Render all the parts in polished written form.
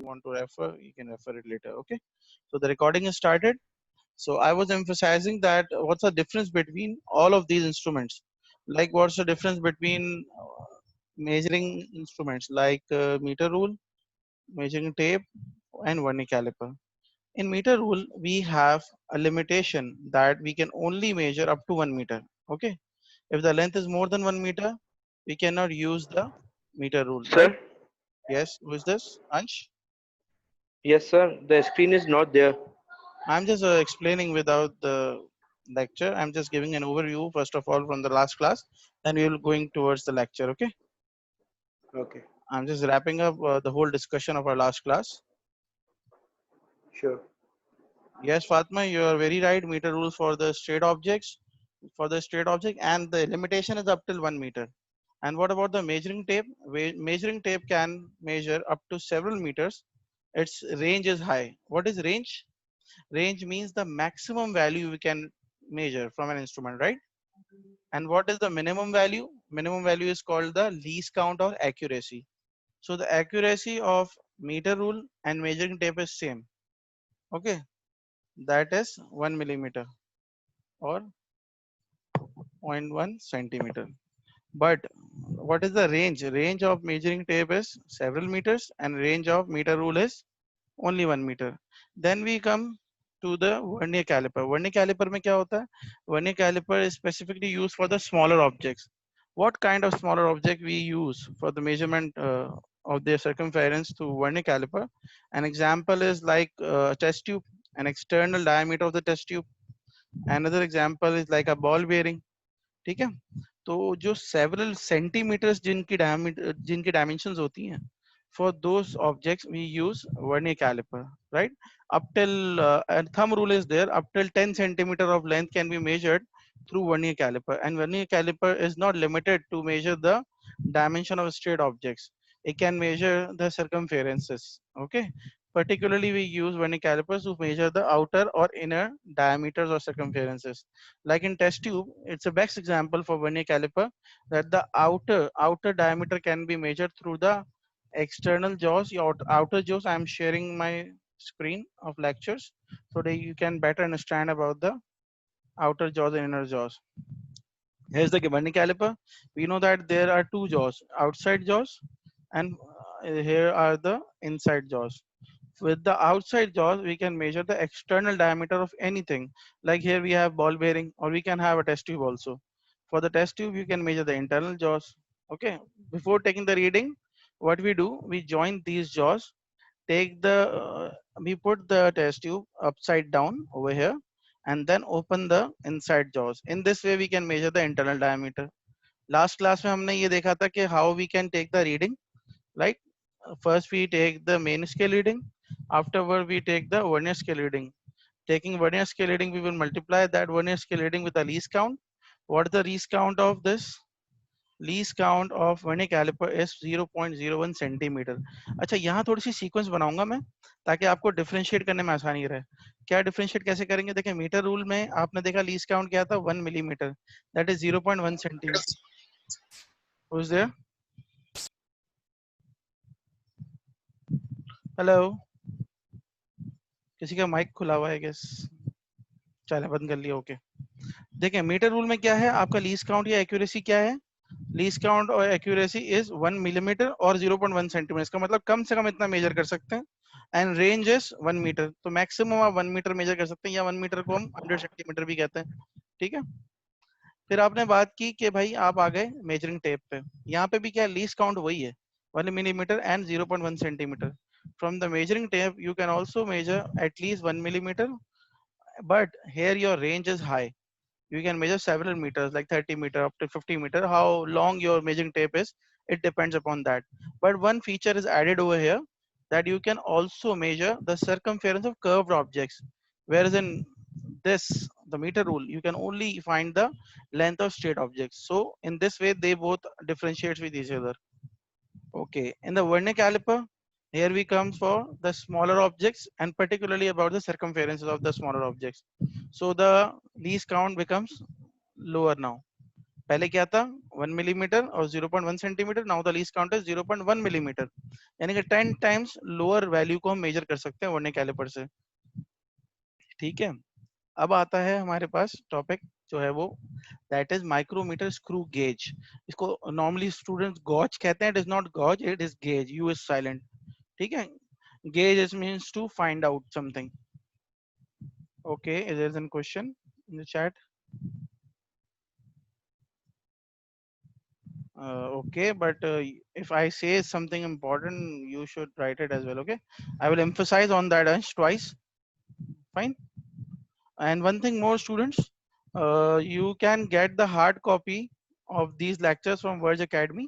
want to refer, you can refer it later. Okay. So the recording is started. So I was emphasizing that what's the difference between all of these instruments? Like what's the difference between measuring instruments like meter rule, measuring tape, and vernier caliper? In meter rule, we have a limitation that we can only measure up to 1 meter. Okay. If the length is more than 1 meter, we cannot use the meter rule, right? Sir? Yes. Who is this? Ansh? Yes, sir. The screen is not there. I'm just explaining without the lecture. I'm just giving an overview first of all from the last class. Then we will going towards the lecture. Okay. Okay, I'm just wrapping up the whole discussion of our last class. sure. Yes, Fatma, you are very right. Meter rules for the straight objects, and the limitation is up till 1 meter. And what about the measuring tape? Measuring tape can measure up to several meters. Its range is high. What is range? Range means the maximum value we can measure from an instrument, right? And what is the minimum value? Minimum value is called the least count or accuracy. So the accuracy of meter rule and measuring tape is same. Okay, that is 1 millimeter or zero point 0.1 centimeter. But what is the range? Range of measuring tape is several meters and range of meter rule is only 1 meter. Then we come to the vernier caliper. Vernier caliper में क्या होता है? Vernier caliper is specifically used for the smaller objects. What kind of smaller object we use for the measurement of their circumference to vernier caliper? An example is like a test tube, an external diameter of the test tube. Another example is like a ball bearing. ठीक है? तो जो several centimeters जिनकी dimensions होती हैं, for those objects we use vernier caliper, right? Up till a thumb rule is there, up till 10 centimeter of length can be measured through vernier caliper, and vernier caliper is not limited to measure the dimension of straight objects. It can measure the circumferences. Okay. Particularly we use vernier calipers to measure the outer or inner diameters or circumferences. Like in test tube, it's a best example for vernier caliper, that the outer diameter can be measured through the external jaws, your outer jaws. I'm sharing my screen of lectures so that you can better understand about the outer jaws and inner jaws. Here's the vernier caliper. We know that there are two jaws, outside jaws, and here are the inside jaws. With the outside jaws, we can measure the external diameter of anything. Like here we have ball bearing, or we can have a test tube also. For the test tube, you can measure the internal jaws. Okay. Before taking the reading, what we do, we join these jaws, take we put the test tube upside down over here, and then open the inside jaws. In this way, we can measure the internal diameter. Last class में हमने ये देखा था कि how we can take the reading, right? First we take the main scale reading, afterward we take the vernier scale reading. Taking vernier scale reading, we will multiply that vernier scale reading with the least count. What is the least count of this? Least count of vernier caliper is 0.01 centimetre. अच्छा, यहाँ थोड़ी C sequence बनाऊंगा मैं ताकि आपको differentiate करने में आसानी रहे. क्या डिफरेंशिएट कैसे करेंगे? देखिए, मीटर रूल में आपने देखा लीस्ट काउंट क्या था, 1 millimetre, that is 0.1 centimetre. Who's there? Hello, किसी का माइक खुला हुआ है गेस. चले, बंद कर लिया. ओके. देखिए, मीटर रूल में क्या है, आपका लीस्ट काउंट या एक्यूरेसी क्या है? लीस्ट काउंट और एक्यूरेसी इज 1 मिलीमीटर और 0.1 सेंटीमीटर. इसका मतलब कम से कम इतना मेजर कर सकते हैं. And range is 1 metre. तो मैक्सिमम आप 1 मीटर मेजर कर सकते हैं, या 1 मीटर को हम 100 सेंटीमीटर भी कहते हैं. ठीक है. फिर आपने बात की कि भाई आप आ गए मेजरिंग टेप पे. यहाँ पे भी क्या, लीस्ट काउंट वही है, 1 millimetre and 0.1 centimetre. From the measuring tape, you can also measure at least 1 millimeter, but here your range is high. You can measure several meters, like 30 meter up to 50 meter. How long your measuring tape is, it depends upon that. But one feature is added over here, that you can also measure the circumference of curved objects. Whereas in this, the meter rule, you can only find the length of straight objects. So in this way, they both differentiates with each other. Okay, in the vernier caliper, here we come for the smaller objects and particularly about the circumferences of the smaller objects. So the least count becomes lower now. पहले क्या था 1 millimetre और 0.1 centimetre, now the least count is 0.1 millimetre, यानी कि 10 times lower value को हम major कर सकते हैं वर्नियर कैलिपर से। ठीक है, अब आता है हमारे पास टॉपिक जो है वो that is micrometer screw gauge. इसको नॉर्मली स्टूडेंट्स गॉज कहते हैं, it is not gauge, it is gauge, U is silent. ठीक है, gauge is means to find out something. Okay, is there a question in the chat? Okay, but if I say something important, you should write it as well. Okay, I will emphasize on that twice. Fine. And one thing more, students, you can get the hard copy of these lectures from Verge Academy,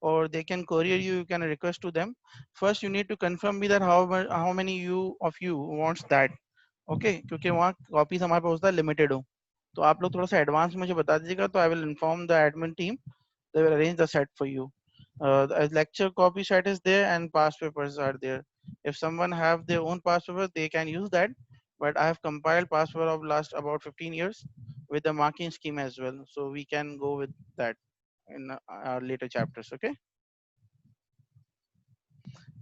or they can courier you. You can request to them. First, you need to confirm me that how many of you wants that. Okay, क्योंकि वहाँ copies हमारे पास होता है limited हो, तो आप लोग थोड़ा सा एडवांस मुझे बता दीजिएगा, तो I will inform the admin team. They will arrange the set for you. The lecture copy set is there and past papers are there. If someone have their own past paper, they can use that. But I have compiled past paper of last about 15 years with the marking scheme as well. So we can go with that in our later chapters. Okay.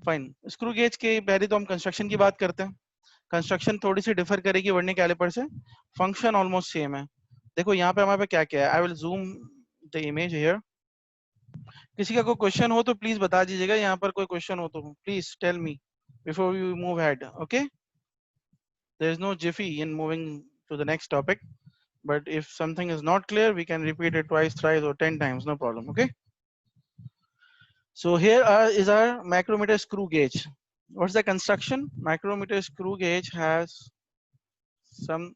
Fine. Screw gauge के पहले तो हम construction की बात करते हैं. Construction थोड़ी सी differ करेगी वर्नियर कैलिपर से. Function almost same है. देखो यहाँ पे हमारे पे क्या क्या है. I will zoom the image here. किसी का कोई क्वेश्चन हो तो प्लीज बता दीजिएगा, यहाँ पर कोई क्वेश्चन हो तो please tell me before you move head. Okay, there is no jiffy in moving to the next topic, but if something is not clear we can repeat it twice, thrice or 10 times, no problem. Okay, so here is our micrometer screw gauge. What's the construction? Micrometer screw gauge has some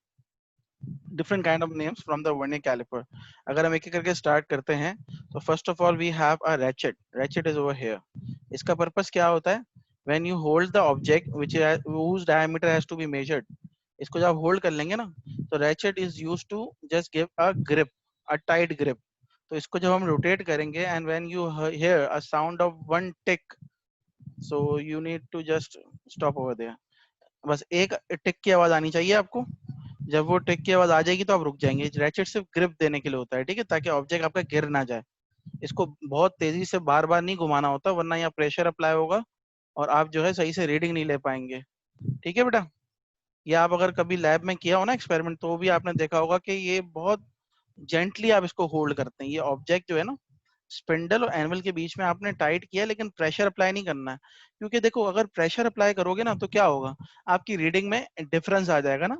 different kind of names from the vernier caliper. अगर हम एक एक करके start करते हैं तो first of all we have a ratchet. Ratchet is over here. इसका purpose क्या होता है? When you hold the object whose diameter has to be measured, इसको जब आप होल्ड कर लेंगे ना, तो ratchet is used to just give a grip, a tight grip. तो इसको जब हम रोटेट करेंगे and when you hear a sound of one tick, so you need to just stop over there. बस एक टिक की आवाज आनी चाहिए आपको. जब वो टिक की आवाज आ जाएगी तो आप रुक जाएंगे. रैचेट सिर्फ ग्रिप देने के लिए होता है, ठीक है, ताकि ऑब्जेक्ट आपका गिर ना जाए. इसको बहुत तेजी से बार बार नहीं घुमाना होता, वरना यहाँ प्रेशर अप्लाई होगा और आप जो है सही से रीडिंग नहीं ले पाएंगे. ठीक है बेटा, ये आप अगर कभी लैब में किया हो ना एक्सपेरिमेंट, तो भी आपने देखा होगा कि ये बहुत जेंटली आप इसको होल्ड करते हैं. ये ऑब्जेक्ट जो है ना, स्पिंडल और एनवल के बीच में आपने टाइट किया, लेकिन प्रेशर अप्लाई नहीं करना है. क्योंकि देखो, अगर प्रेशर अप्लाई करोगे ना तो क्या होगा, आपकी रीडिंग में डिफरेंस आ जाएगा ना,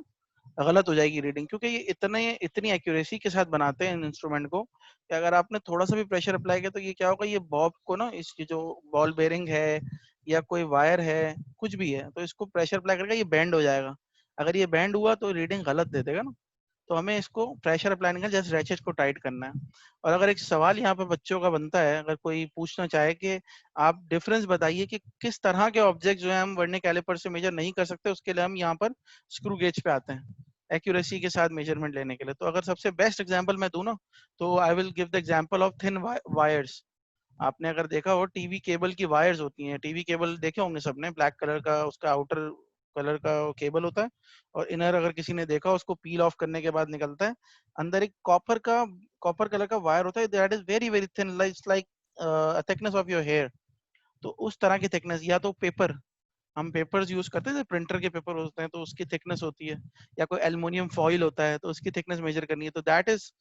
गलत हो जाएगी रीडिंग. क्योंकि ये इतनी एक्यूरेसी के साथ बनाते हैं इन इंस्ट्रूमेंट को कि अगर आपने थोड़ा सा भी प्रेशर अप्लाई किया तो ये क्या होगा, ये बॉब को ना, इसकी जो बॉल बेरिंग है या कोई वायर है, कुछ भी है, तो इसको प्रेशर अप्लाई करके ये बैंड हो जाएगा. अगर ये बैंड हुआ तो रीडिंग गलत दे देगा ना. तो हमें इसको प्रेशर अप्लाई नहीं करना, जस्ट रैचेट को टाइट करना है. और अगर एक सवाल यहाँ पे बच्चों का बनता है, अगर कोई पूछना चाहे कि आप डिफरेंस बताइए कि किस तरह के ऑब्जेक्ट जो है हम वर्नियर कैलिपर से मेजर नहीं कर सकते, उसके लिए हम यहाँ पर स्क्रू गेज पे आते हैं एक्यूरेसी के साथ मेजरमेंट लेने के लिए. तो अगर सबसे बेस्ट एग्जांपल मैं दूं ना, तो I will give the example of thin wires. आपने अगर देखा हो, टीवी केबल की वायर्स होती हैं. टीवी केबल देखे होंगे सबने, ब्लैक कलर का उसका आउटर कलर का केबल होता है, और इनर अगर किसी ने देखा, उसको पील ऑफ करने के बाद निकलता है. अंदर एक कॉपर कलर का वायर होता है, that is very very thin, like thickness of your hair. तो उस तरह की थिकनेस, या तो पेपर, हम पेपर्स यूज करते हैं, प्रिंटर के पेपर होते हैं तो उसकी थिकनेस होती है, या कोई एल्युमिनियम फॉइल होता है तो उसकी थिकनेस मेजर करनी है. तो that is,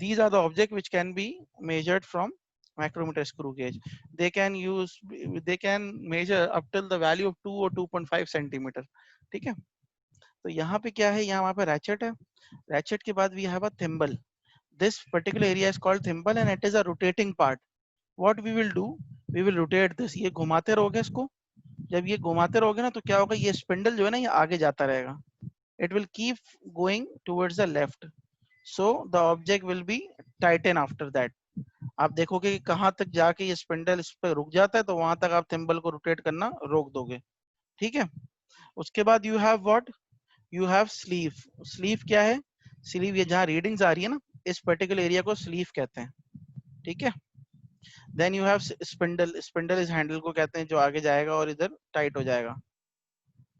these are the object which can be measured from micrometer screw gauge. They can measure up till the value of 2 or 2.5 centimeter. ठीक है, तो यहाँ पे क्या है, यहाँ हमारे पे रैचेट है. रैचेट के बाद we have a thimble. This particular area is called thimble and it is a rotating part. What we will do, we will rotate this. ये घुमाते रहोगे इसको. जब ये घुमाते रहोगे ना, तो क्या होगा, ये स्पिंडल जो है ना, ये आगे जाता रहेगा. It will keep going towards the left. So the object will be tighten after that. आप देखोगे कि कहाँ तक जाके ये स्पिंडल इस पर रुक जाता है, तो वहां तक आप थिम्बल को रोटेट करना रोक दोगे. ठीक है, उसके बाद you have what, you have sleeve. Sleeve क्या है? स्लीव, ये जहाँ रीडिंग्स आ रही है ना, इस पर्टिकुलर एरिया को स्लीव कहते हैं. ठीक है, then you have spindle. Spindle इस हैंडल को कहते हैं जो आगे जाएगा और इधर टाइट हो जाएगा.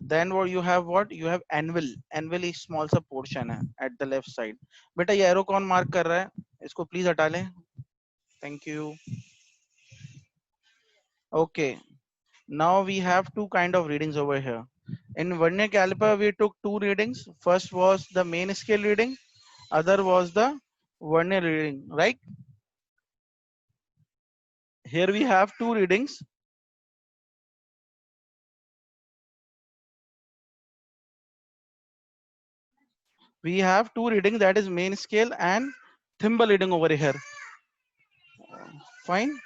Then what you have, what you have, anvil. Anvil is small सा portion है at the left side. बेटा ये arrow कौन mark कर रहा है? इसको please हटा लें. Thank you. Okay. Now we have two kind of readings over here. In vernier caliper we took two readings. First was the main scale reading. Other was the vernier reading, right? Here we have two readings. We have two readings, that is main scale and thimble reading over here. Fine.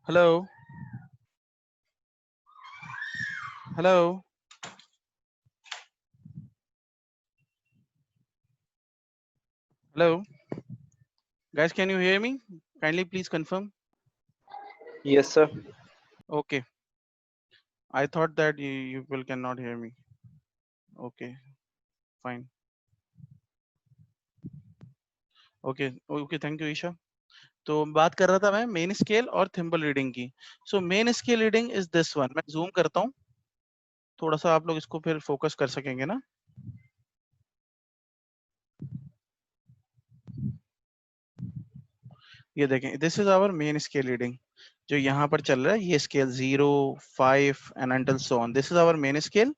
Hello. Hello. Hello. Guys, can you hear me? Kindly please confirm. Yes, sir. Okay. I thought that you people cannot hear me. Okay. Fine. Okay. Okay. Thank you, Isha. तो बात कर रहा था मैं main scale और thimble reading की. So main scale reading is this one. मैं zoom करता हूँ थोड़ा सा, आप लोग इसको फिर फोकस कर सकेंगे ना. ये देखें, this is our main scale reading. जो यहाँ पर चल रहा है ये scale 0, 5 and until so on. This is our main scale.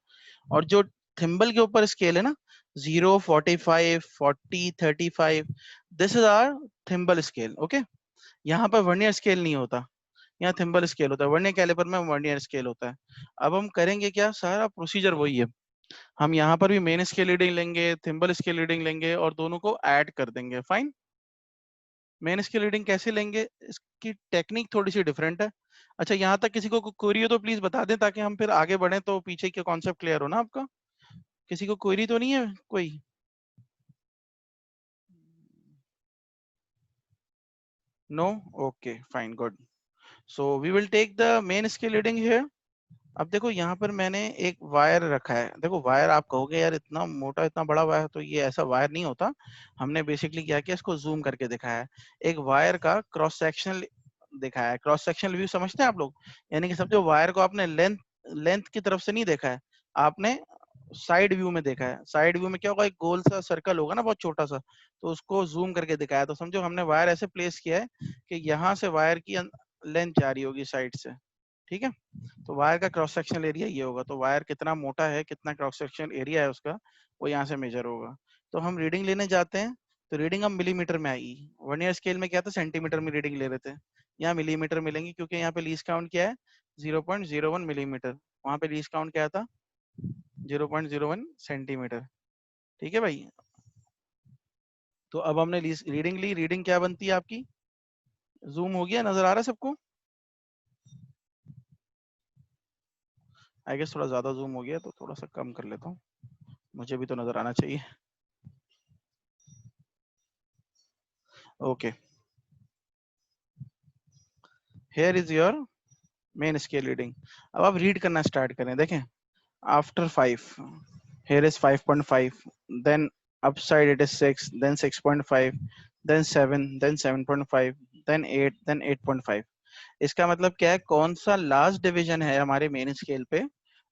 और जो थिम्बल के ऊपर स्केल है ना, 0, 45, 40, 35, this is our thimble scale. Okay. यहाँ पर वर्नियर स्केल नहीं होता, यहाँ थिम्बल स्केल होता है. वर्नियर कैलिपर में वर्नियर स्केल होता है. अब हम करेंगे क्या, सारा प्रोसीजर वही है. हम यहाँ पर भी मेन स्केल रीडिंग लेंगे, थिम्बल स्केल रीडिंग लेंगे और दोनों को ऐड कर देंगे. फाइन. मेन स्केल रीडिंग कैसे लेंगे, इसकी टेक्निक थोड़ी सी डिफरेंट है. अच्छा, यहाँ तक किसी को क्वेरी हो तो प्लीज बता दें, ताकि हम फिर आगे बढ़े तो पीछे का कॉन्सेप्ट क्लियर हो ना आपका. किसी को क्वेरी तो नहीं है कोई? No. Okay fine, good. So we will take the main scale reading here. अब देखो यहाँ पर मैंने एक वायर रखा है. देखो वायर, आप कहोगे यार इतना मोटा इतना बड़ा वायर, तो ये ऐसा वायर नहीं होता. हमने बेसिकली क्या किया, इसको जूम करके दिखाया है. एक वायर का क्रॉस सेक्शनल दिखाया है. क्रॉस सेक्शनल व्यू समझते हैं आप लोग? यानी कि समझो वायर को आपने लेंथ लेंथ की तरफ से नहीं देखा है, आपने साइड व्यू में देखा है. साइड व्यू में क्या होगा, एक गोल सा सर्कल होगा ना बहुत छोटा सा, तो उसको जूम करके दिखाया. तो समझो हमने वायर ऐसे प्लेस किया है कि यहाँ से वायर की लेंथ जा रही होगी साइड से. ठीक है. तो वायर का क्रॉस सेक्शनल एरिया ये होगा. तो वायर कितना मोटा है, कितना क्रॉस सेक्शनल एरिया है उसका, वो यहाँ से मेजर होगा. तो हम रीडिंग लेने जाते हैं, तो रीडिंग हम मिलीमीटर में आएगी. वर्नियर स्केल में क्या था, सेंटीमीटर में रीडिंग ले रहे थे. यहाँ मिलीमीटर मिलेंगी, क्योंकि यहाँ पे लीस्ट काउंट क्या है, 0.01 मिलीमीटर. वहां पे लीस्ट काउंट क्या था, 0.01 सेंटीमीटर. ठीक है भाई. तो अब हमने रीडिंग ली. रीडिंग क्या बनती है आपकी, जूम हो गया, नजर आ रहा है सबको? आई गेस थोड़ा ज्यादा जूम हो गया, तो थोड़ा सा कम कर लेता हूँ, मुझे भी तो नजर आना चाहिए. Okay. Here is your main scale reading. अब आप रीड करना स्टार्ट करें. देखें, after 5, here is 5.5, then upside it is 6, then 6.5, then 7, then 7.5, then 8, then 8.5. इसका मतलब क्या है, कौन सा लास्ट डिवीजन है हमारे मेन स्केल पे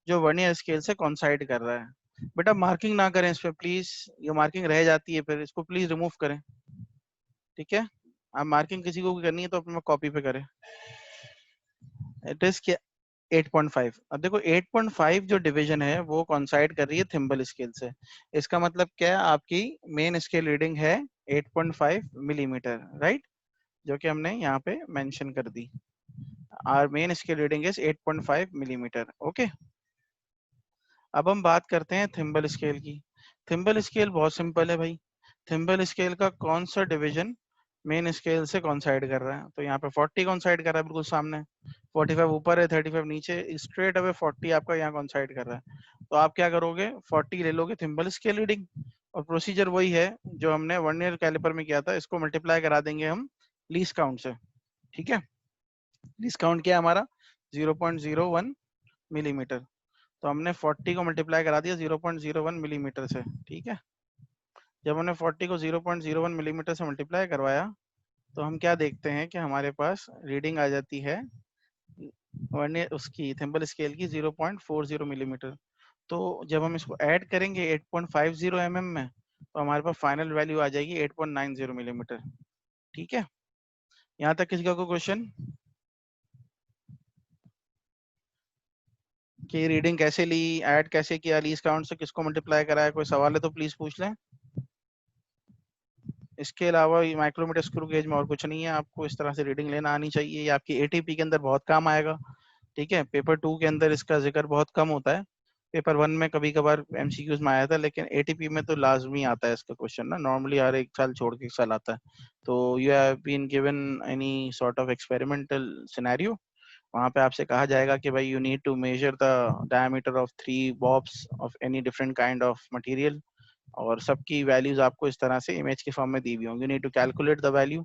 जो वर्नियर स्केल से कॉन्साइड कर रहा है. बेटा मार्किंग ना करें इस पे प्लीज, ये मार्किंग रह जाती है फिर, इसको प्लीज रिमूव करें. ठीक है. आप मार्किंग किसी को भी करनी है तो अपने कॉपी पे करें. It is 8.5. अब देखो 8.5 जो डिवीजन है वो कॉन्साइड कर रही है थिम्बल स्केल से. इसका मतलब क्या है, आपकी मेन स्केल रीडिंग है 8.5 मिलीमीटर, राइट, जो कि हमने यहाँ पे मेंशन कर दी. Our main scale reading is 8.5 millimetre. Okay. अब हम बात करते हैं थिम्बल स्केल की. थिम्बल स्केल बहुत सिंपल है भाई. थिम्बल स्केल का कौन सा डिवीजन मेन स्केल से कॉन्साइड कर रहा है, तो यहाँ पे 40 कॉन्साइड कर रहा है बिल्कुल सामने. 45 ऊपर है, 35 नीचे, स्ट्रेट अवे 40 आपका यहाँ कॉन्साइड कर रहा है. तो आप क्या करोगे, 40 ले लोगे थिम्बल स्केल रीडिंग, और प्रोसीजर वही है जो हमने वर्नियर कैलिपर में किया था, इसको मल्टीप्लाई करा देंगे हम लीस्ट काउंट से। ठीक है, लीस्ट काउंट क्या है हमारा 0.01 मिलीमीटर, तो हमने 40 को मल्टीप्लाई करा दिया 0.01 मिलीमीटर से। ठीक है, जब हमने 40 को 0.01 मिलीमीटर से मल्टीप्लाई करवाया तो हम क्या देखते हैं कि हमारे पास रीडिंग आ जाती है वर्नियर उसकी थिम्बल स्केल की 0.40 मिलीमीटर। तो जब हम इसको ऐड करेंगे 8.50 mm में तो हमारे पास फाइनल वैल्यू आ जाएगी 8.90 मिलीमीटर। ठीक है, यहाँ तक किसी का कोई क्वेश्चन कि रीडिंग कैसे ली, ऐड कैसे किया, लीस्ट काउंट से किसको मल्टीप्लाई कराया, कोई सवाल है तो प्लीज पूछ लें। इसके अलावा माइक्रोमीटर स्क्रू गेज में और कुछ नहीं है, आपको इस तरह से रीडिंग लेना आनी चाहिए, ये आपकी एटीपी के अंदर बहुत काम आएगा। ठीक है, पेपर 2 के अंदर इसका जिक्र बहुत कम होता है, पेपर 1 में कभी कभार एमसीक्यूज में आया था, लेकिन एटीपी में तो लाजमी आता है इसका क्वेश्चन ना, नॉर्मली हर एक साल छोड़ के एक साल आता है। तो you have been given any sort of experimental scenario, वहां पे आपसे कहा जाएगा कि भाई you need to measure the diameter of 3 bobs of any different kind of material, और सबकी वैल्यूज आपको इस तरह से इमेज के फॉर्म में दी हुई होंगी, you need to calculate the value.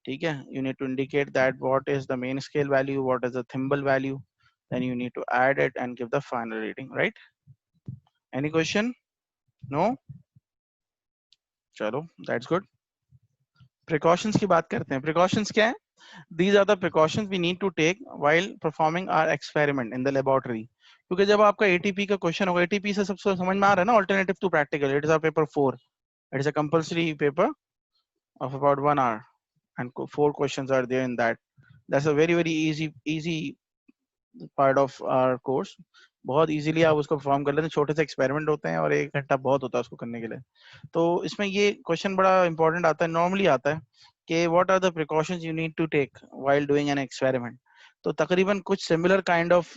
ठीक है, you need to indicate that what is the main scale value, what is the thimble value, then you need to add it and give the final reading, right? Any question? No? चलो, that's good. Precautions की बात करते हैं। Precautions क्या है? These are the precautions we need to take while performing our experiment in the laboratory. क्योंकि जब आपका ATP का क्वेश्चन होगा, ATP से सबसे समझ में आ रहा है ना, alternative to practical, it is a paper 4, it is a compulsory paper of about 1 hour and 4 questions are there in that. That's a very easy part of our course, बहुत easily आप उसको परफॉर्म कर लेते हैं, छोटे से experiment होते हैं और 1 घंटा बहुत होता है उसको करने के लिए। तो इसमें ये क्वेश्चन बड़ा इंपॉर्टेंट आता है, नॉर्मली आता है कि what are the precautions you need to take while doing an experiment. तो तकरीबन कुछ सिमिलर काइंड ऑफ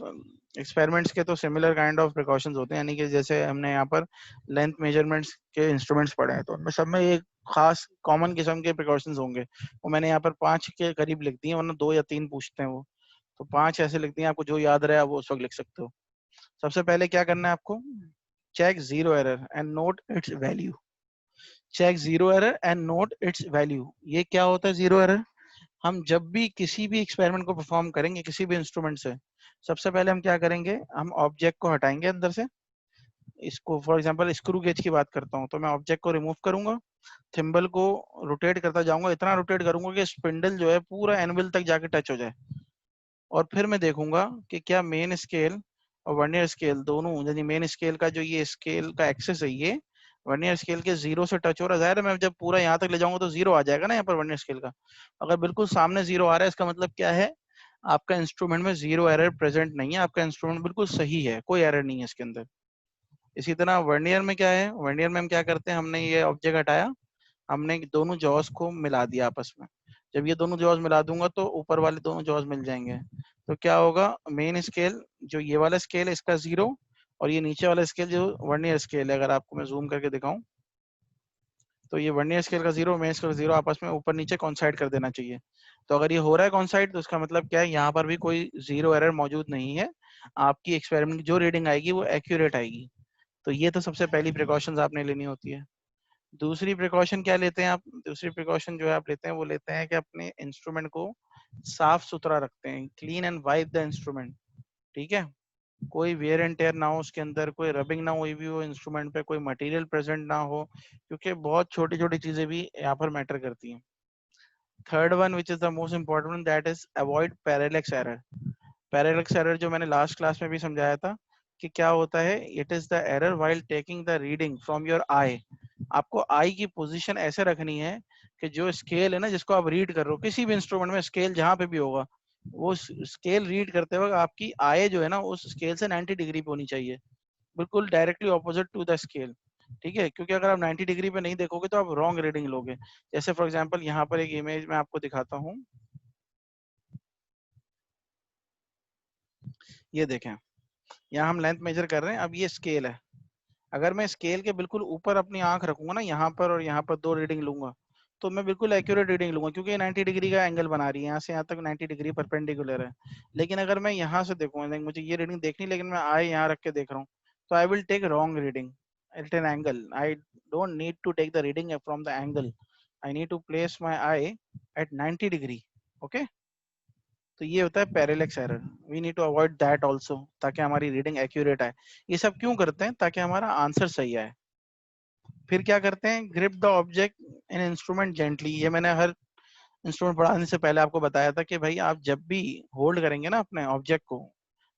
एक्सपेरिमेंट्स के तो सिमिलर काइंड ऑफ प्रिकॉशंस होते हैं, यानी कि जैसे हमने यहाँ पर लेंथ मेजरमेंट्स के इंस्ट्रूमेंट्स पढ़े हैं, तो उनमें सब में एक खास कॉमन किस्म के प्रिकॉशंस होंगे, वो मैंने यहाँ पर 5 के करीब लिख दिए, वरना 2 या 3 पूछते हैं वो, तो 5 ऐसे लिख दिए, आपको जो याद रहे आप वो उस वक्त लिख सकते हो। सबसे पहले क्या करना है आपको, check zero error and note its value. Check zero error and note its value, ये क्या होता है जीरो एरर? हम जब भी किसी भी एक्सपेरिमेंट को परफॉर्म करेंगे किसी भी इंस्ट्रूमेंट से, सबसे पहले हम क्या करेंगे, हम ऑब्जेक्ट को हटाएंगे अंदर से, इसको फॉर एग्जांपल स्क्रू गेज की बात करता हूँ, तो मैं ऑब्जेक्ट को रिमूव करूंगा, थिम्बल को रोटेट करता जाऊंगा, इतना रोटेट करूंगा कि स्पिंडल जो है पूरा एनविल तक जाके टच हो जाए, और फिर मैं देखूंगा कि क्या मेन स्केल और वर्नियर स्केल दोनों, यानी मेन स्केल का जो ये स्केल का एक्सेस है ये वर्नियर स्केल के जीरो से टच हो रहा है, जाहिर है मैं जब पूरा यहाँ तक ले जाऊंगा तो जीरो आ जाएगा ना यहाँ पर वर्नियर स्केल का। अगर बिल्कुल सामने जीरो आ रहा है इसका मतलब क्या है, आपका इंस्ट्रूमेंट में जीरो एरर प्रेजेंट नहीं है, आपका इंस्ट्रूमेंट बिल्कुल सही है, कोई एरर नहीं है इसके अंदर। इसी तरह वर्नियर में क्या है, वर्नियर में हम क्या करते हैं, हमने ये ऑब्जेक्ट हटाया, हमने दोनों जॉस को मिला दिया आपस में, जब ये दोनों जॉस मिला दूंगा तो ऊपर वाले दोनों जॉस मिल जाएंगे, तो क्या होगा, मेन स्केल जो ये वाला स्केल है इसका जीरो, और ये नीचे वाला स्केल जो वर्नियर स्केल है, अगर आपको मैं जूम करके दिखाऊं तो ये वर्नियर स्केल का जीरो मेन स्केल का जीरो आपस में ऊपर नीचे कॉन्साइड कर देना चाहिए। तो अगर ये हो रहा है कॉन्साइड तो इसका मतलब क्या है, यहाँ पर भी कोई जीरो एरर मौजूद नहीं है, आपकी एक्सपेरिमेंट की जो रीडिंग आएगी वो एक्यूरेट आएगी। तो ये तो सबसे पहली प्रिकॉशंस आपने लेनी होती है। दूसरी प्रिकॉशन क्या लेते हैं आप, दूसरी प्रिकॉशन जो है आप लेते हैं वो लेते हैं कि अपने इंस्ट्रूमेंट को साफ सुथरा रखते हैं, clean and wipe the instrument. ठीक है, कोई वेयर एंड टेयर ना हो उसके अंदर, कोई रबिंग ना हुई भी हो इंस्ट्रूमेंट पे, कोई मटेरियल प्रेजेंट ना हो, क्योंकि बहुत छोटी छोटी चीजें भी यहाँ पर मैटर करती हैं। Third one which is the most important, that is avoid parallax error. Parallax error जो मैंने लास्ट क्लास में भी समझाया था कि क्या होता है, it is the error while taking the reading from your eye. आपको आई की पोजीशन ऐसे रखनी है कि जो स्केल है ना जिसको आप रीड कर रहे हो, किसी भी इंस्ट्रूमेंट में स्केल जहां पे भी होगा, वो स्केल रीड करते वक्त आपकी आई जो है ना उस स्केल से 90 डिग्री पे होनी चाहिए, बिल्कुल directly opposite to the scale. ठीक है, क्योंकि अगर आप 90 डिग्री पे नहीं देखोगे तो आप रॉन्ग रीडिंग लोगे। जैसे फॉर एग्जांपल यहाँ पर एक इमेज में आपको दिखाता हूँ, ये देखें, यहाँ हम लेंथ मेजर कर रहे हैं, अब ये स्केल है, अगर मैं स्केल के बिल्कुल ऊपर अपनी आंख रखूंगा ना, यहाँ पर और यहाँ पर 2 रीडिंग लूंगा, तो मैं बिल्कुल एक्यूरेट रीडिंग लूंगा, क्योंकि 90 डिग्री का एंगल बना रही है, यहाँ से यहाँ तक 90 डिग्री परपेंडिकुलर है। लेकिन अगर मैं यहाँ से देखूंगा, मुझे ये रीडिंग देखनी, लेकिन मैं आई यहाँ रख के देख रहा हूँ, तो I will take wrong reading. at an angle. I don't need to take the reading from the angle. I need to place my eye at 90 degree. Okay. तो ये होता है parallax error. We need to avoid that also, ताकि हमारी reading accurate आए. ये सब क्यों करते हैं? ताकि हमारा आंसर सही आए. फिर क्या करते हैं? Grip the object in instrument gently. ये मैंने हर इंस्ट्रूमेंट पढ़ाने से पहले आपको बताया था कि भाई आप जब भी होल्ड करेंगे ना अपने ऑब्जेक्ट को,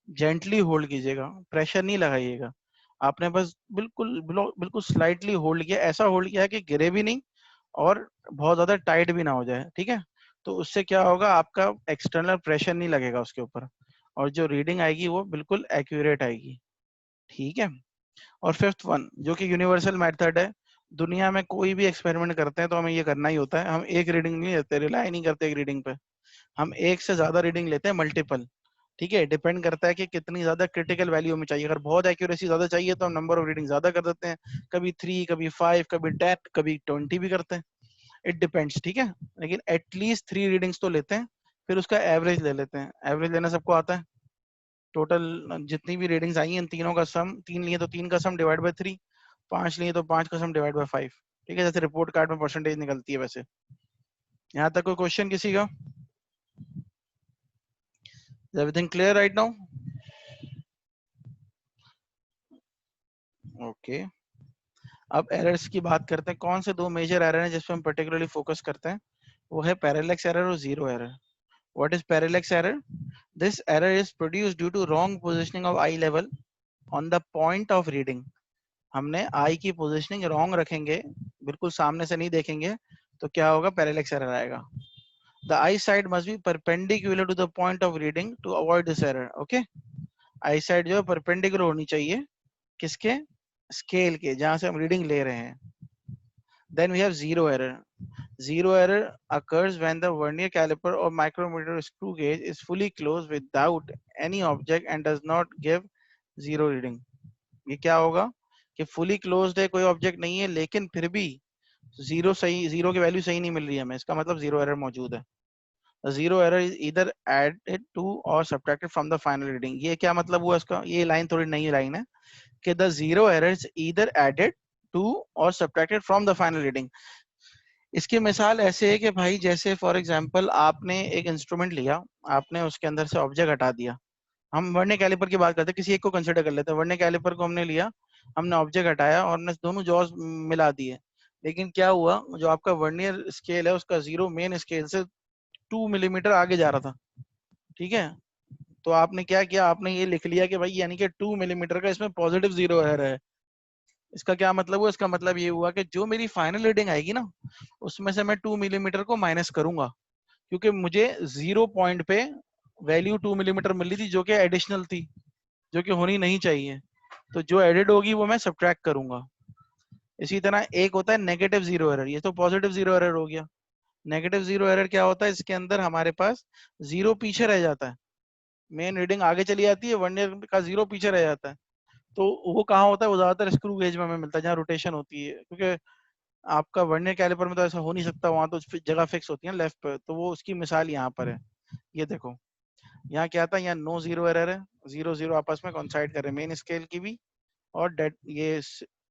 जेंटली होल्ड कीजिएगा, प्रेशर नहीं लगाइएगा. आपने बस बिल्कुल बिल्कुल स्लाइटली होल्ड किया, ऐसा होल्ड किया कि गिरे भी नहीं और बहुत ज्यादा टाइट भी ना हो जाए. ठीक है. तो उससे क्या होगा, आपका एक्सटर्नल प्रेशर नहीं लगेगा उसके ऊपर, और जो रीडिंग आएगी वो बिल्कुल एक्यूरेट आएगी. ठीक है. और फिफ्थ वन, जो कि यूनिवर्सल मेथड है, दुनिया में कोई भी एक्सपेरिमेंट करते हैं तो हमें ये करना ही होता है. हम एक रीडिंग नहीं लेते, रिलाई नहीं करते एक रीडिंग पे. हम एक से ज्यादा रीडिंग लेते हैं, मल्टीपल. ठीक है. डिपेंड करता है कि कितनी ज्यादा क्रिटिकल वैल्यू हमें चाहिए. अगर बहुत एक्यूरेसी ज्यादा चाहिए तो हम नंबर ऑफ रीडिंग ज्यादा कर देते हैं, कभी 3, कभी 5, कभी 10, कभी 20 भी करते हैं. It depends. ठीक है. लेकिन एटलीस्ट 3 रीडिंग्स तो लेते हैं. फिर उसका एवरेज ले लेते हैं. एवरेज लेना सबको आता है. टोटल जितनी भी रीडिंग्स आई हैं, इन तीनों का सम, 3 लिए तो 3 का सम डिवाइड बाय 3, 5 लिए तो 5 का सम डिवाइड बाय 5. ठीक है. जैसे रिपोर्ट कार्ड में परसेंटेज निकलती है वैसे. यहाँ तक कोई क्वेश्चन किसी का? Everything clear right now? Okay. अब एरर्स की बात करते हैं. कौन से दो मेजर एरर हैं जिस पे हम पर्टिकुलरली फोकस करते हैं? वो है पैरेलैक्स एरर और zero error. What is parallax error? This error is produced due to wrong positioning of eye level on the point of reading. हमने आई की पोजीशनिंग रॉन्ग रखेंगे, बिल्कुल सामने से नहीं देखेंगे, तो क्या होगा? पैरेलैक्स एरर आएगा. The eyesight must be perpendicular to the point of reading to avoid this error. Okay. Eyesight जो है परपेंडिकुलर होनी चाहिए. किसके? स्केल के, जहां से हम रीडिंग ले रहे हैं. Then we have zero error. Zero error occurs when the vernier caliper or micrometer screw gauge is fully closed without any object and does not give zero reading. ये क्या होगा कि fully closed है, कोई object नहीं है, लेकिन फिर भी जीरो सही, जीरो की वैल्यू सही नहीं मिल रही है हमें. इसका मतलब जीरो एरर मौजूद है. Zero error is either added to और subtracted from the final reading. ये क्या मतलब हुआ इसका? ये लाइन थोड़ी नई लाइन है कि the zero error is either added to और subtracted from the final reading. इसकी मिसाल ऐसे है कि भाई जैसे फॉर एग्जांपल आपने एक इंस्ट्रूमेंट लिया, आपने उसके अंदर से ऑब्जेक्ट हटा दिया. हम वर्नियर कैलिपर की बात करते हैं, किसी एक को कंसीडर कर लेते हैं. वर्नियर कैलिपर को हमने लिया, हमने ऑब्जेक्ट हटाया और हमने दोनों जॉज मिला दिए. लेकिन क्या हुआ, जो आपका वर्नियर स्केल है उसका जीरो मेन स्केल से 2 मिलीमीटर आगे जा रहा था. ठीक है. तो आपने क्या किया, आपने ये लिख लिया कि भाई यानी कि 2 मिलीमीटर का इसमें पॉजिटिव जीरो है. इसका क्या मतलब हुआ? इसका मतलब ये हुआ कि जो मेरी फाइनल रीडिंग आएगी ना, उसमें से मैं 2 मिलीमीटर को माइनस करूंगा, क्योंकि मुझे जीरो पॉइंट पे वैल्यू 2 मिलीमीटर मिली थी, जो कि एडिशनल थी, जो कि होनी नहीं चाहिए. तो जो एडेड होगी वो मैं सब्ट्रैक्ट करूंगा. इसी तरह एक होता है नेगेटिव जीरो एरर. ये तो पॉजिटिव जीरो एरर हो गया. नेगेटिव जीरो एरर क्या होता है? इसके अंदर हमारे पास जीरो पीछे रह जाता है. मेन रीडिंग आगे चली जाती है, वर्नियर का जीरो पीछे रह जाता है. तो वो कहाँ होता है? वो ज्यादातर स्क्रू गेज में हमें मिलता है, जहाँ रोटेशन होती है. क्योंकि आपका वर्नियर कैलिपर में तो ऐसा हो नहीं सकता, वहां तो जगह फिक्स होती है लेफ्ट पे. तो वो उसकी मिसाल यहाँ पर है. ये देखो, यहाँ क्या था? यहाँ नो जीरो एरर है. जीरो जीरो आपस में कॉन्साइड कर रहे हैं, मेन स्केल की भी और डेड ये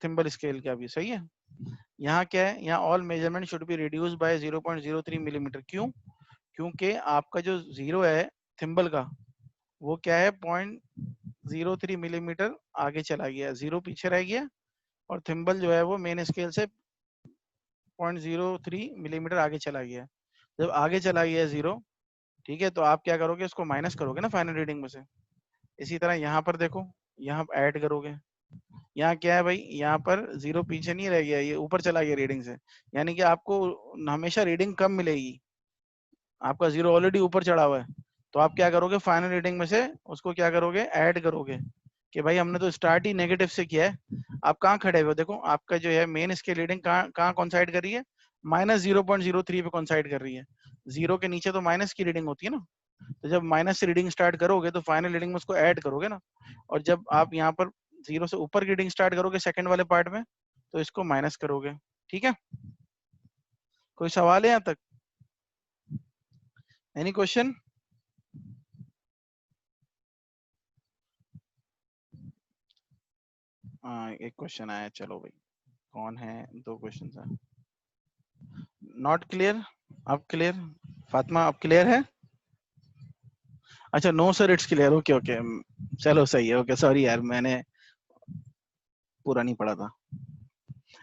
थिम्बल स्केल का भी. सही है. यहाँ क्या है? यहाँ all measurement should be reduce by 0.03 millimetre. क्यों? क्योंकि आपका जो जीरो है थिम्बल का, वो क्या है? 0.03 मिलीमीटर आगे चला गया, जीरो पीछे रह गया, और थिम्बल जो है वो मेन स्केल से 0.03 मिलीमीटर आगे चला गया. जब आगे चला गया जीरो, ठीक है, तो आप क्या करोगे? इसको माइनस करोगे ना फाइनल रीडिंग में से. इसी तरह यहाँ पर देखो, यहाँ ऐड करोगे. यहाँ क्या है भाई? यहाँ पर जीरो पीछे नहीं रह गया, ये ऊपर चला गया रीडिंग से. यानी कि आपको हमेशा रीडिंग कम मिलेगी. आपका जीरो ऑलरेडी ऊपर चढ़ा हुआ है. तो आप क्या करोगे? फाइनल रीडिंग में से उसको क्या करोगे? ऐड करोगे. कि भाई हमने तो स्टार्ट ही नेगेटिव से किया है. आप कहाँ खड़े हुए? देखो आपका जो है मेन स्केल रीडिंग कहाँ कहाँ कॉन्साइड कर रही है? -0.03 पे कॉन्साइड कर रही है. जीरो के नीचे तो माइनस की रीडिंग होती है ना. तो जब माइनस से रीडिंग स्टार्ट करोगे तो फाइनल रीडिंग में उसको ऐड करोगे ना. और जब आप यहाँ पर जीरो से ऊपर की रीडिंग स्टार्ट करोगे सेकंड वाले पार्ट में, तो इसको माइनस करोगे. ठीक है. कोई सवाल है यहाँ तक? Any question? एक क्वेश्चन आया, चलो भाई कौन है, दो क्वेश्चन है। नॉट क्लियर, अब क्लियर? फातिमा अब क्लियर है? अच्छा no sir it's clear, okay okay, चलो सही है, ओके सॉरी यार मैंने पूरा नहीं पढ़ा था।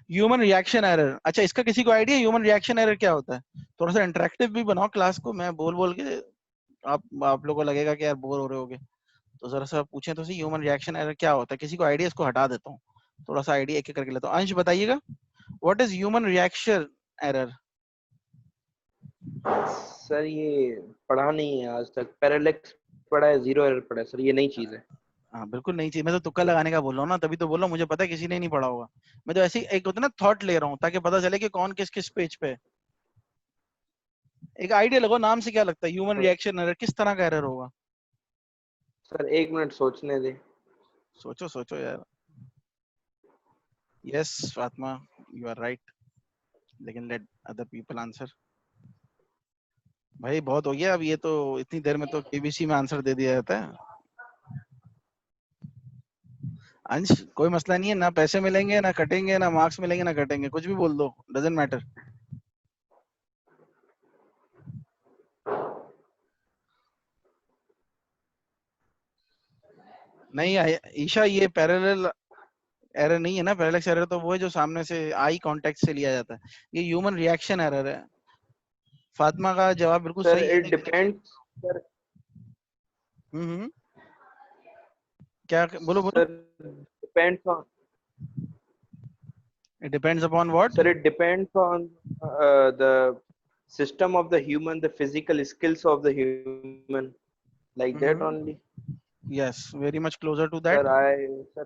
ह्यूमन रिएक्शन एरर, अच्छा इसका किसी को आइडिया ह्यूमन रिएक्शन एरर क्या होता है? थोड़ा सा इंटरेक्टिव भी बनाओ क्लास को, मैं बोल बोल के आप लोगों को लगेगा कि यार बोर हो रहे होगे, तो जरा सा पूछें तो सही, ह्यूमन रिएक्शन एरर क्या होता है? किसी को आइडिया? इसको हटा देता हूँ, थोड़ा सा आइडिया एक एक करके लेता हूँ। अंश बताइएगा, what is human reaction error? Sir ये पढ़ा नहीं है आज तक, पैरेलैक्स पढ़ा है, जीरो एरर पढ़ा है सर, ये नई चीज है। हाँ बिल्कुल नहीं चाहिए, मैं तो तुक्का लगाने का बोल रहा हूँ ना, तभी तो बोल रहा हूँ, मुझे पता है किसी ने नहीं पढ़ा होगा। मैं तो ऐसे ही एक होता है ना थॉट ले रहा हूँ, ताकि पता चले कि कौन किस किस पेज पे है। एक आइडिया लगो, नाम से क्या लगता है ह्यूमन रिएक्शन एरर, किस तरह का एरर होगा? सर एक मिनट सोचने दे। सोचो सोचो यार। Yes Fatima, you are right, लेकिन लेट अदर पीपल आंसर। भाई बहुत हो गया अब, ये तो इतनी देर में तो केबीसी में आंसर दे दिया जाता है। अंश कोई मसला नहीं है, ना पैसे मिलेंगे ना कटेंगे, ना मार्क्स मिलेंगे ना कटेंगे, कुछ भी बोल दो, डजेंट मैटर। नहीं ईशा, ये पैरेलल एरर नहीं है ना, पैरेलक्स एरर तो वो है जो सामने से आई कांटेक्ट से लिया जाता है, ये ह्यूमन रिएक्शन एरर है। फातिमा का जवाब बिल्कुल सर सही है, इट लेकिन डिपेंड्स सर। हम्म, क्या बोलो बोलो। Sir depends on it depends upon what? Sir it depends on the system of the human, the physical skills of the human, like that only. Yes, very much closer to that, Sir, sir,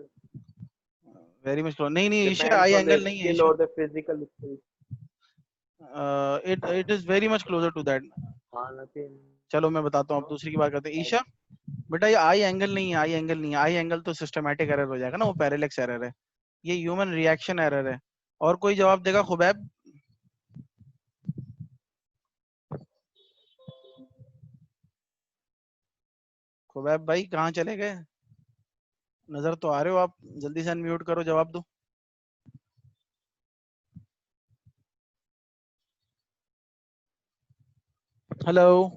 very much close. नहीं नहीं Isha, depends I on the angle नहीं है skill Isha, or the physical skills. It it is very much closer to that. हाँ nothing. चलो मैं बताता हूँ, अब दूसरी की बात करते हैं। ईशा बेटा, ये आई एंगल नहीं है, आई एंगल नहीं है, आई एंगल तो सिस्टमैटिक एरर हो जाएगा ना, वो पैरेलक्स एरर है, ये ह्यूमन रिएक्शन एरर है। और कोई जवाब देगा? खुबैब, खुबैब भाई कहाँ चले गए? नजर तो आ रहे हो आप, जल्दी से अनम्यूट करो, जवाब दो। हेलो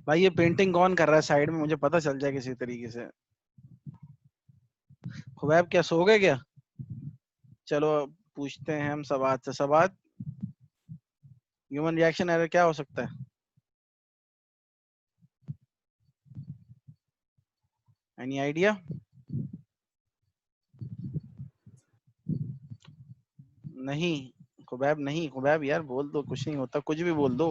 भाई, ये पेंटिंग कौन कर रहा है साइड में, मुझे पता चल जाए किसी तरीके से। खुबैब क्या सो गए क्या? चलो अब पूछते हैं हम सवाद से। सवाद, ह्यूमन रिएक्शन एरर क्या हो सकता है? Any idea? नहीं खुबैब, नहीं खुबैब यार, बोल दो, कुछ नहीं होता, कुछ भी बोल दो।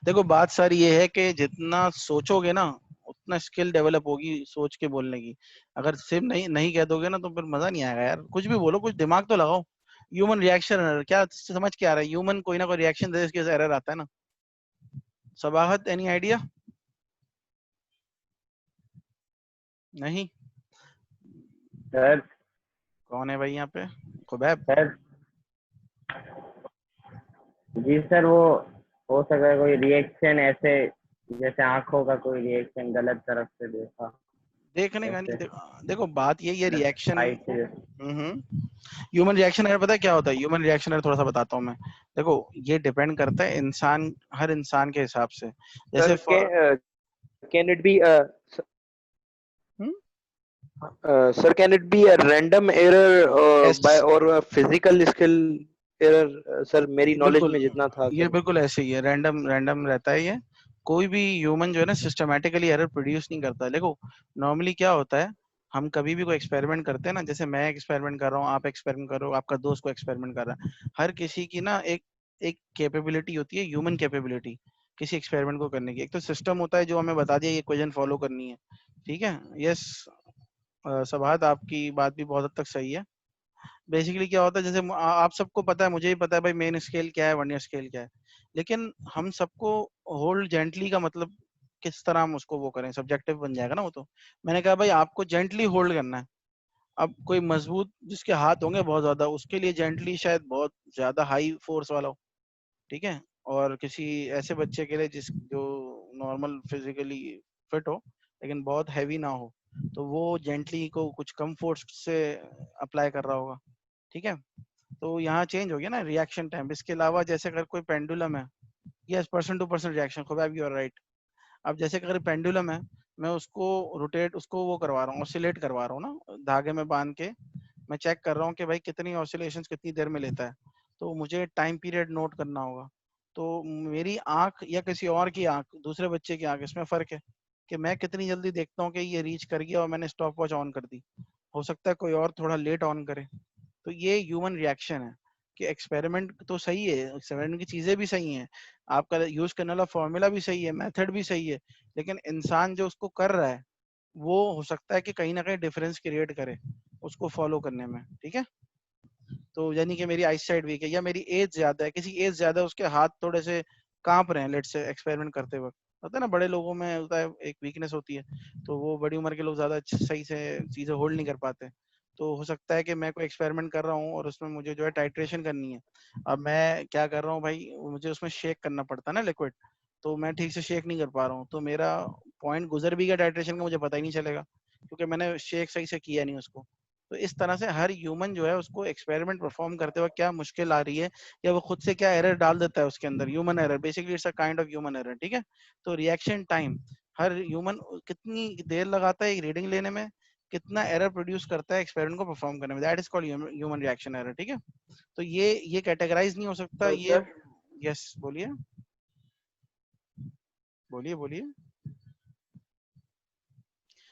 देखो बात सारी ये है कि जितना सोचोगे ना, उतना स्किल डेवलप होगी सोच के बोलने की। अगर सिर्फ नहीं नहीं कह दोगे ना, तो फिर मजा नहीं आएगा यार, कुछ भी बोलो, कुछ दिमाग तो लगाओ। ह्यूमन रिएक्शन एरर क्या समझ के आ रहा है? ह्यूमन कोई ना कोई रिएक्शन दे, इसके एरर आता है ना। Sabahat, any idea? नहीं? सर कौन है भाई यहाँ पे? खुबैब? सर जी सर, वो हो सकता है कोई रिएक्शन ऐसे, जैसे आंखों का कोई रिएक्शन गलत तरफ से देखा देखने का नहीं, ऐसे, देखो बात ये रिएक्शन। साइड से। ह्यूमन रिएक्शन एरर पता है क्या होता है? ह्यूमन रिएक्शन एरर थोड़ा सा बताता हूँ मैं। देखो ये डिपेंड करता है इंसान, हर इंसान के हिसाब से, जैसे Sir, can it be a sir, can it be a random error yes, by or a physical skill error? Sir, मेरी नॉलेज बिल्कुल, में जितना था ये सर। बिल्कुल ऐसे ही है, रैंडम रैंडम रहता है ये। कोई भी ह्यूमन जो है ना सिस्टमैटिकली एरर प्रोड्यूस नहीं करता। देखो नॉर्मली क्या होता है, हम कभी भी कोई एक्सपेरिमेंट करते हैं ना, जैसे मैं एक्सपेरिमेंट कर रहा हूँ, आप एक्सपेरिमेंट कर रहे हो, आपका दोस्त को एक्सपेरिमेंट कर रहा है, हर किसी की ना एक एक कैपेबिलिटी होती है, ह्यूमन कैपेबिलिटी, किसी एक्सपेरिमेंट को करने की। एक तो सिस्टम होता है जो हमें बता दिया ये इक्वेशन फॉलो करनी है, ठीक है। यस सबाहत, आपकी बात भी बहुत हद तक सही है। बेसिकली क्या होता है, जैसे आप सबको पता है, मुझे भी पता है भाई, मेन स्केल क्या है, वर्नियर स्केल क्या है, लेकिन हम सबको होल्ड जेंटली का मतलब किस तरह हम उसको वो करें, सब्जेक्टिव बन जाएगा ना वो तो। मैंने कहा भाई आपको जेंटली होल्ड करना है। अब कोई मजबूत जिसके हाथ होंगे बहुत ज्यादा, उसके लिए जेंटली शायद बहुत ज्यादा हाई फोर्स वाला हो, ठीक है। और किसी ऐसे बच्चे के लिए जिस जो नॉर्मल फिजिकली फिट हो, लेकिन बहुत हैवी ना हो, तो वो जेंटली को कुछ कम फोर्स से अप्लाई कर रहा होगा, ठीक है। तो यहाँ चेंज हो गया ना रिएक्शन टाइम। इसके अलावा जैसे अगर कोई पेंडुलम है, yes person to person reaction, Khubaib you are right. अब जैसे कि अगर पेंडुलम है, मैं उसको रोटेट, उसको वो करवा रहा हूँ, ऑसिलेट करवा रहा हूँ ना धागे में बांध के, मैं चेक कर रहा हूँ कि भाई कितनी ऑसिलेशंस कितनी देर में लेता है, तो मुझे टाइम पीरियड नोट करना होगा। तो मेरी आंख या किसी और की आंख, दूसरे बच्चे की आंख, इसमें फर्क है कि मैं कितनी जल्दी देखता हूँ कि ये रीच कर गया और मैंने स्टॉप वॉच ऑन कर दी। हो सकता है कोई और थोड़ा लेट ऑन करे। तो ये ह्यूमन रिएक्शन है कि एक्सपेरिमेंट तो सही है, एक्सपेरिमेंट की चीजें भी सही हैं, आपका यूज करने वाला फॉर्मूला भी सही है, मेथड भी सही है, लेकिन इंसान जो उसको कर रहा है वो हो सकता है कि कहीं ना कहीं डिफरेंस क्रिएट करे उसको फॉलो करने में, ठीक है। तो यानी कि मेरी आई साइड वीक है या मेरी एज ज्यादा है, किसी एज ज्यादा है, उसके हाथ थोड़े से कांप रहे हैं लेट से एक्सपेरिमेंट करते वक्त, होता है ना बड़े लोगों में होता है, एक वीकनेस होती है, तो वो बड़ी उम्र के लोग ज्यादा सही से चीजें होल्ड नहीं कर पाते। तो हो सकता है कि मैं कोई एक्सपेरिमेंट कर रहा हूँ और उसमें मुझे जो है टाइट्रेशन करनी है, अब मैं क्या कर रहा हूँ भाई, मुझे उसमें शेक करना पड़ता है ना लिक्विड, तो मैं ठीक से शेक नहीं कर पा रहा हूँ, तो मेरा पॉइंट गुजर भी गया टाइट्रेशन का, मुझे पता ही नहीं चलेगा क्योंकि मैंने शेक सही से किया नहीं उसको। तो इस तरह से हर ह्यूमन जो है उसको एक्सपेरिमेंट परफॉर्म करते वक्त क्या मुश्किल आ रही है या वो खुद से क्या एरर डाल देता है उसके अंदर, human error, basically it's a kind of human error, ठीक है। तो रिएक्शन टाइम, हर ह्यूमन कितनी देर लगाता है एक रीडिंग लेने में, कितना एरर प्रोड्यूस करता है एक्सपेरिमेंट को परफॉर्म करने में, that is called human reaction error, ठीक है। तो ये कैटेगराइज नहीं हो सकता तो ये। सर यस बोलिए बोलिए बोलिए।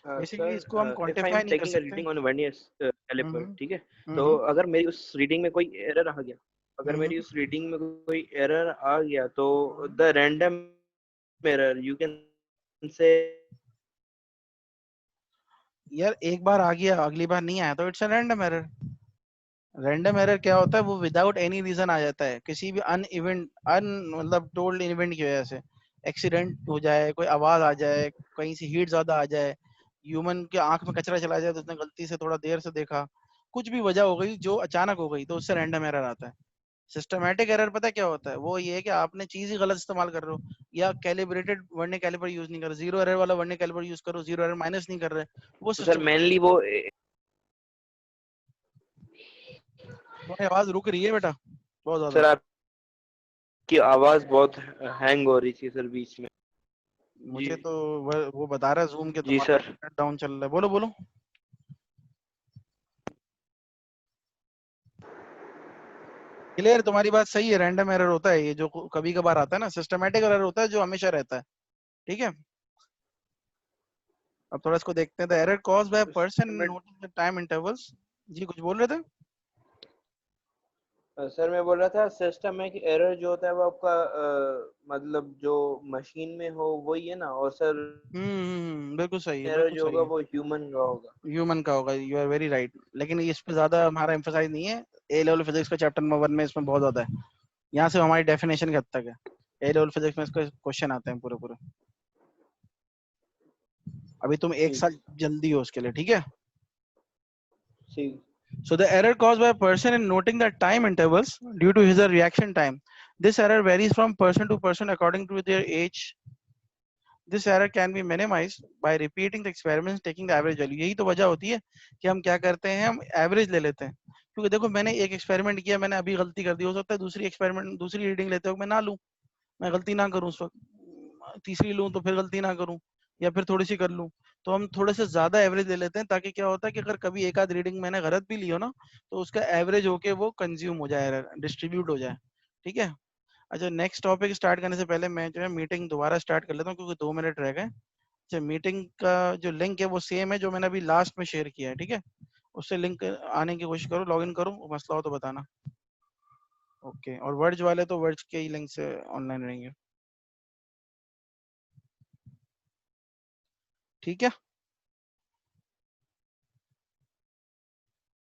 बेसिकली इसको हम sir if I am quantify नहीं कर टेकिंग अ सकते। रीडिंग ऑन वर्नियर कैलिपर, हम्म ठीक है, तो हम्म अगर मेरी उस रीडिंग में कोई एरर आ गया, अगर हम्म मेरी उस रीडिंग में कोई एरर आ गया तो the random error you can say. यार एक बार आ गया अगली बार नहीं आया तो it's a random error. Random error क्या होता है, वो विदाउट एनी रीजन आ जाता है, किसी भी अन इवेंट अन मतलब टोल्ड इवेंट की वजह से, एक्सीडेंट हो जाए, कोई आवाज आ जाए, कहीं से हीट ज्यादा आ जाए, ह्यूमन के आंख में कचरा चला जाए तो उसने गलती से थोड़ा देर से देखा, कुछ भी वजह हो गई जो अचानक हो गई, तो उससे रैंडम एरर आता है। सिस्टमैटिक एरर पता है क्या होता है, वो ये है कि आपने चीज ही गलत इस्तेमाल कर रहे हो या कैलिब्रेटेड वर्नियर कैलिपर यूज नहीं कर रहे, जीरो एरर वाला वर्नियर कैलिपर यूज करो, जीरो एरर माइनस नहीं कर रहे, वो तो सर सिस्टमैटिक। मेनली वो तुम्हारी आवाज रुक रही है बेटा बहुत ज्यादा। सर आपकी आवाज बहुत हैंग हो रही थी सर बीच में। जी मुझे तो वो बता रहा है जूम के जी तुम्हारा सर। इंटरनेट डाउन चल रहा है, बोलो बोलो। क्लियर, तुम्हारी बात सही है, रैंडम एरर होता है ये जो कभी कभार आता है ना, सिस्टमैटिक एरर होता है जो हमेशा रहता है, ठीक है। अब थोड़ा इसको देखते हैं, the error caused by person noting the time intervals. जी कुछ बोल रहे थे। सर मैं बोल रहा था सिस्टम में कि एरर जो होता है वो आपका मतलब जो मशीन में हो वही है ना, और सर बिल्कुल सही है, एरर बिल्कुल जो सही होगा है, वो ह्यूमन का होगा। ह्यूमन का होगा, यू आर वेरी राइट, लेकिन इस पे ज्यादा हमारा एम्फोसाइज नहीं है। ए लेवल फिजिक्स का चैप्टर नंबर 1 में इसमें बहुत ज्यादा है, यहाँ से हमारी डेफिनेशन के हद तक है, ए लेवल फिजिक्स में इसके क्वेश्चन आते हैं पूरे पूरे। अभी तुम एक ठीक साल जल्दी हो उसके लिए, ठीक है। ठीक। So the error caused by a person in noting the time intervals due to his or reaction time. This error varies from person to person according to their age. This error can be minimized by repeating the experiments, taking the average value. यही तो वजह होती है कि हम क्या करते हैं, हम एवरेज ले लेते हैं, क्योंकि देखो मैंने एक एक्सपेरिमेंट किया, मैंने अभी गलती कर दी, हो सकता है दूसरी एक्सपेरिमेंट दूसरी रीडिंग लेते हो मैं ना लूं, मैं गलती ना करूं उस वक्त, तीसरी लूं तो फिर गलती ना करूं, या फिर थोड़ी सी कर लूं, तो हम थोड़े से ज्यादा एवरेज ले लेते हैं, ताकि क्या होता है कि अगर कभी एक आध रीडिंग मैंने गलत भी ली हो ना, तो उसका एवरेज होके वो कंज्यूम हो जाए, डिस्ट्रीब्यूट हो जाए, ठीक है। अच्छा नेक्स्ट टॉपिक स्टार्ट करने से पहले मैं जो है मीटिंग दोबारा स्टार्ट कर लेता हूँ क्योंकि 2 मिनट रह गए। अच्छा मीटिंग का जो लिंक है वो सेम है जो मैंने अभी लास्ट में शेयर किया है, ठीक है, उससे लिंक आने की कोशिश करो, लॉग इन करो, मसला हो तो बताना। ओके, और वर्ड्स वाले तो वर्ड्स के ही लिंक से ऑनलाइन रहेंगे, ठीक है।